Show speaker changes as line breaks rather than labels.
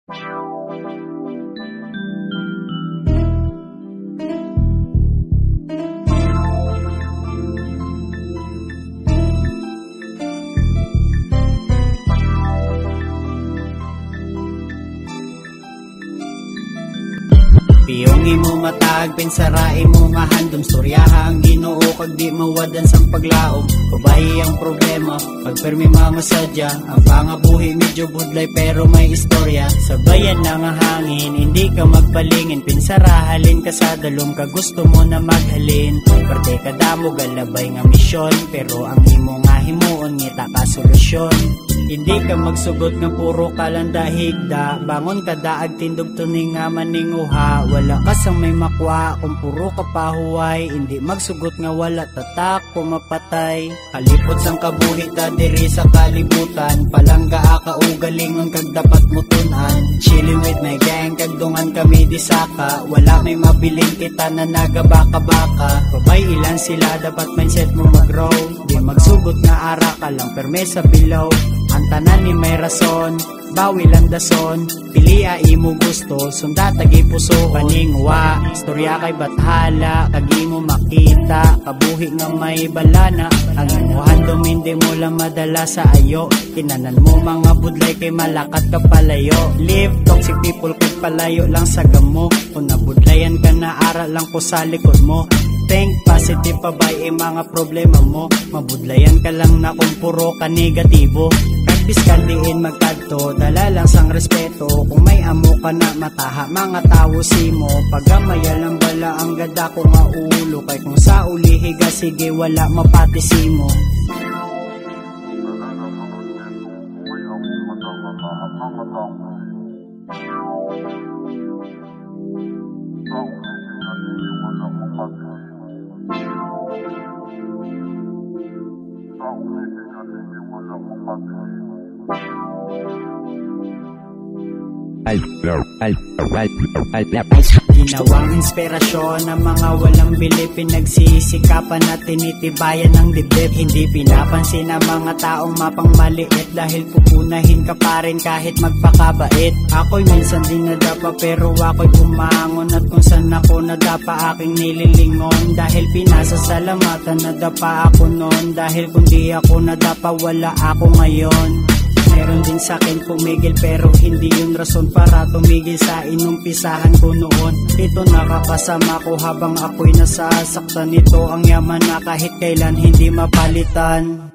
Piyong imo matag, pinsara imo nga handom, storyaha ang Ginoo kag di mawadan sang paglaom. Babayi ang problema, pagpermi mga sadya, ang pangabuhi medyo budlay pero may istorya. Sabayan na nga hangin, hindi ka magpalingin, pinsara halin ka sa dalom ka gusto mo na maghalin. Parte ka damo galabay nga misyon, pero ang imo nga himuon ngita ka solusyon. Hindi ka magsugot nga puro kalanda higda, bangon ka daag tindog tuning nga maninguha. Wala ka sang may makwa kung puro ka pahuway, hindi magsugot nga wala tatak kung mapatay. Kalipot sang kabuhi ta diri sa kalibutan, palangga ka ugalingon kag dapat mutunan. Chilling with my gang kag dungan kami di saka, wala may mabiling kita na nagabaka-baka. Babay ilan sila dapat mindset mo mag-grow, di magsugot nga ara ka lang permesa below. Ang tanan ni may rason, bawi lang dason, pilia imo gusto, sundatag ipuso paningwa. Istorya kay bathala, kag imo makita, kabuhi nga may balana. Ang imuhan hindi mo lang madala sa ayo, kinanan mo mga budlay kay malakat ka palayo. Live toxic people kay palayo lang sa gamo, kung nabudlayan ka na aral lang ko sa likod mo. Think positive pa ba mga problema mo, mabudlayan ka lang na kung puro ka negatibo. Biskandiin magkadto, dala lang sang respeto, kung may amo ka na mataha mga tao simo. Paggamaya lang bala ang gada ko nga ulo, kay kung sa uli higa sige wala mapatisimo. Ginawang inspirasyon ng mga walang bili, pinagsisikapan at tinitibayan ng dibdib. Hindi pinapansin ang mga taong mapang maliit, dahil pupunahin ka pa rin kahit magpakabait. Ako'y minsan din nadapa pero ako'y bumangon, at kung saan ako nadapa aking nililingon. Dahil pinasasalamatan nadapa ako noon, dahil kung di ako nadapa wala ako ngayon. Meron din sa'kin pumigil pero hindi yun rason para tumigil sa inumpisahan ko noon. Ito nakakasama ko habang ako'y nasasaktan, nito ang yaman na kahit kailan hindi mapalitan.